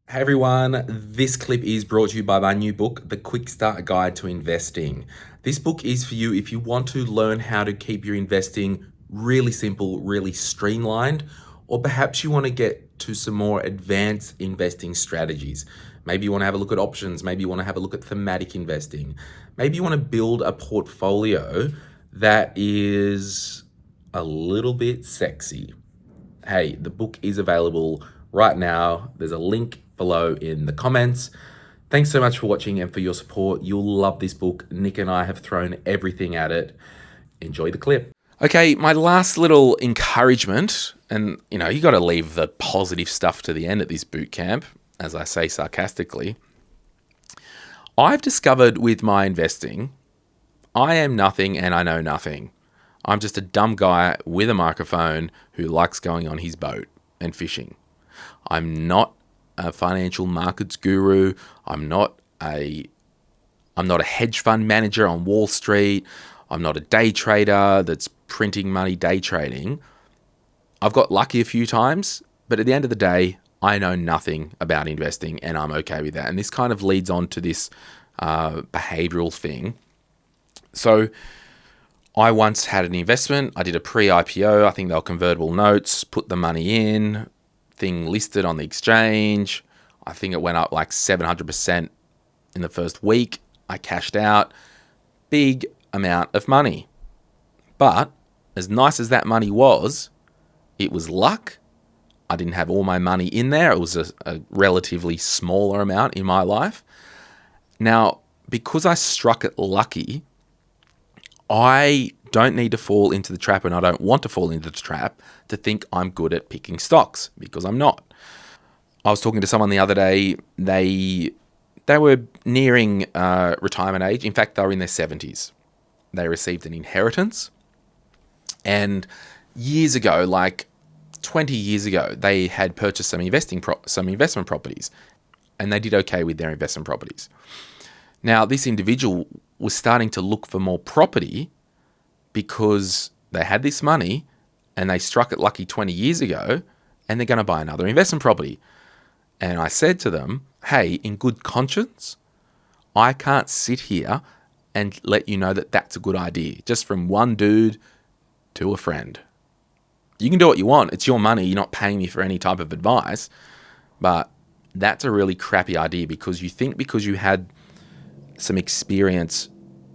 Hey everyone, this clip is brought to you by my new book, The Quick Start Guide to Investing. This book is for you if you want to learn how to keep your investing really simple, really streamlined, or perhaps you want to get to some more advanced investing strategies. Maybe you want to have a look at options, maybe you want to have a look at thematic investing, maybe you want to build a portfolio that is a little bit sexy. Hey, the book is available right now. There's a link below in the comments. Thanks so much for watching and for your support. You'll love this book. Nick and I have thrown everything at it. Enjoy the clip. Okay, my last little encouragement, and you got to leave the positive stuff to the end at this boot camp, as I say sarcastically. I've discovered with my investing, I am nothing and I know nothing. I'm just a dumb guy with a microphone who likes going on his boat and fishing. I'm not a financial markets guru. I'm not a hedge fund manager on Wall Street. I'm not a day trader that's printing money day trading. I've got lucky a few times, but at the end of the day, I know nothing about investing and I'm okay with that. And this kind of leads on to this behavioral thing. So I once had an investment. I did a pre-IPO. I think they were convertible notes, put the money in, thing listed on the exchange. I think it went up like 700% in the first week. I cashed out. Big amount of money. But as nice as that money was, it was luck. I didn't have all my money in there. It was a relatively smaller amount in my life. Now, because I struck it lucky, I don't need to fall into the trap, and I don't want to fall into the trap to think I'm good at picking stocks, because I'm not. I was talking to someone the other day. They were nearing retirement age. In fact, they were in their 70s. They received an inheritance. And years ago, like 20 years ago, they had purchased some investment properties, and they did okay with their investment properties. Now, this individual was starting to look for more property because they had this money and they struck it lucky 20 years ago, and they're going to buy another investment property. And I said to them, hey, in good conscience, I can't sit here and let you know that that's a good idea, just from one dude to a friend. You can do what you want. It's your money. You're not paying me for any type of advice. But that's a really crappy idea, because you think because you had some experience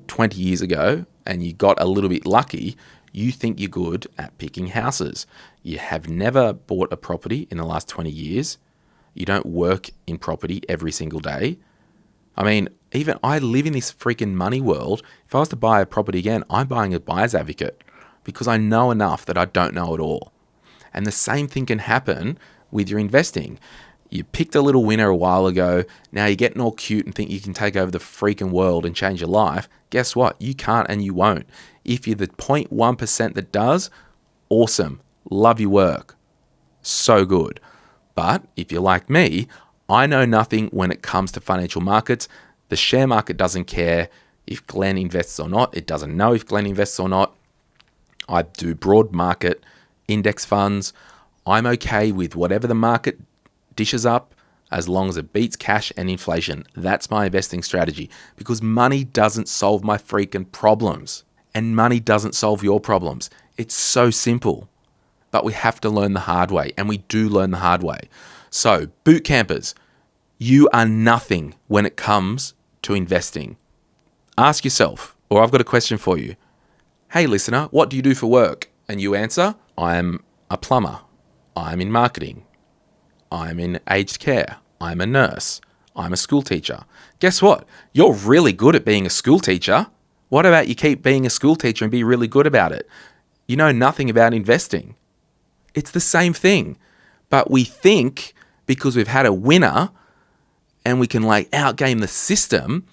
20 years ago and you got a little bit lucky, you think you're good at picking houses. You have never bought a property in the last 20 years. You don't work in property every single day. I mean, even I live in this freaking money world. If I was to buy a property again, I'm buying a buyer's advocate, because I know enough that I don't know it all. And the same thing can happen with your investing. You picked a little winner a while ago. Now you're getting all cute and think you can take over the freaking world and change your life. Guess what? You can't and you won't. If you're the 0.1% that does, awesome. Love your work. So good. But if you're like me, I know nothing when it comes to financial markets. The share market doesn't care if Glenn invests or not. It doesn't know if Glenn invests or not. I do broad market index funds. I'm okay with whatever the market dishes up as long as it beats cash and inflation. That's my investing strategy, because money doesn't solve my freaking problems, and money doesn't solve your problems. It's so simple, but we have to learn the hard way, and we do learn the hard way. So, boot campers, you are nothing when it comes to investing. Ask yourself, or I've got a question for you. Hey listener, what do you do for work? And you answer, I'm a plumber. I'm in marketing. I'm in aged care. I'm a nurse. I'm a school teacher. Guess what? You're really good at being a school teacher. What about you keep being a school teacher and be really good about it? You know nothing about investing. It's the same thing. But we think because we've had a winner and we can outgame the system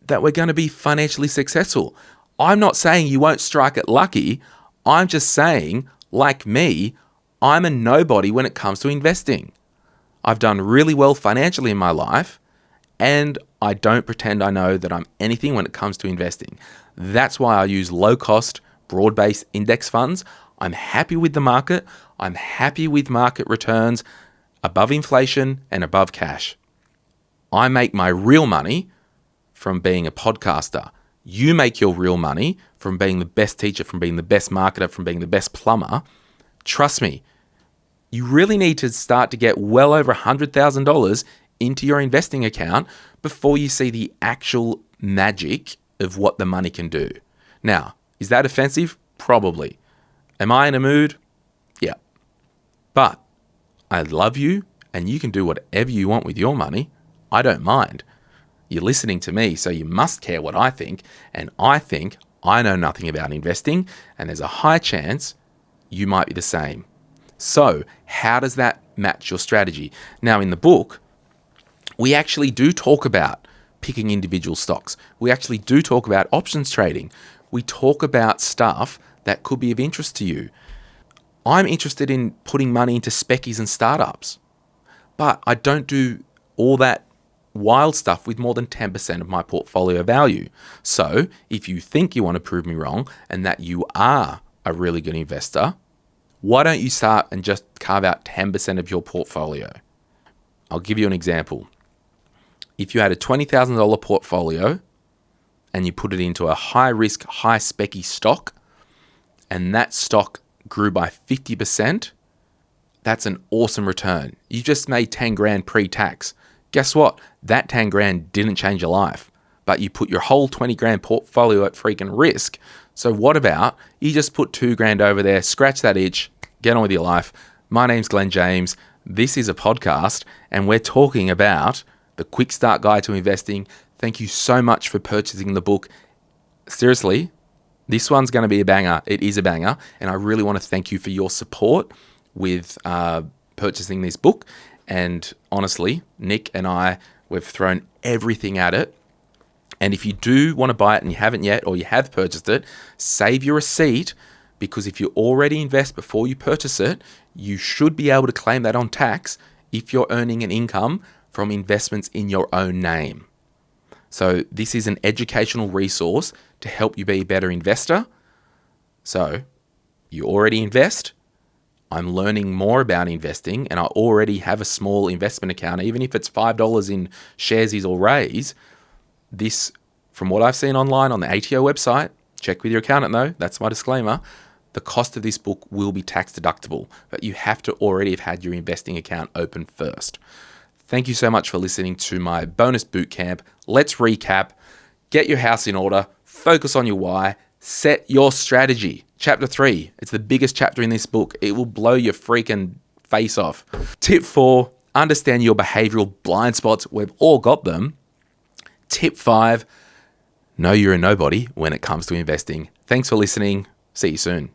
that we're going to be financially successful. I'm not saying you won't strike it lucky. I'm just saying, like me, I'm a nobody when it comes to investing. I've done really well financially in my life, and I don't pretend I know that I'm anything when it comes to investing. That's why I use low-cost, broad-based index funds. I'm happy with the market. I'm happy with market returns. above inflation and above cash. I make my real money from being a podcaster. You make your real money from being the best teacher, from being the best marketer, from being the best plumber. Trust me, you really need to start to get well over $100,000 into your investing account before you see the actual magic of what the money can do. Now, is that offensive? Probably. Am I in a mood? Yeah. But I love you and you can do whatever you want with your money. I don't mind. You're listening to me, so you must care what I think. And I think I know nothing about investing, and there's a high chance you might be the same. So how does that match your strategy? Now, in the book, we actually do talk about picking individual stocks. We actually do talk about options trading. We talk about stuff that could be of interest to you. I'm interested in putting money into species and startups, but I don't do all that wild stuff with more than 10% of my portfolio value. So if you think you want to prove me wrong and that you are a really good investor, why don't you start and just carve out 10% of your portfolio? I'll give you an example. If you had a $20,000 portfolio and you put it into a high risk, high specky stock, and that stock grew by 50%, that's an awesome return. You just made 10 grand pre-tax. Guess what? That 10 grand didn't change your life, but you put your whole 20 grand portfolio at freaking risk. So what about you just put 2 grand over there, scratch that itch, get on with your life. My name's Glenn James. This is a podcast and we're talking about the Quick Start Guide to Investing. Thank you so much for purchasing the book. Seriously, this one's going to be a banger. It is a banger. And I really want to thank you for your support with purchasing this book. And honestly, Nick and I, we've thrown everything at it. And if you do want to buy it and you haven't yet, or you have purchased it, save your receipt, because if you already invest before you purchase it, you should be able to claim that on tax if you're earning an income from investments in your own name. So this is an educational resource to help you be a better investor. So you already invest. I'm learning more about investing and I already have a small investment account, even if it's $5 in Sharesies or Raise. This, from what I've seen online on the ATO website, check with your accountant though, that's my disclaimer, the cost of this book will be tax deductible, but you have to already have had your investing account open first. Thank you so much for listening to my bonus bootcamp. Let's recap. Get your house in order, focus on your why, set your strategy. Chapter 3, it's the biggest chapter in this book. It will blow your freaking face off. Tip 4, understand your behavioral blind spots. We've all got them. Tip 5, know you're a nobody when it comes to investing. Thanks for listening. See you soon.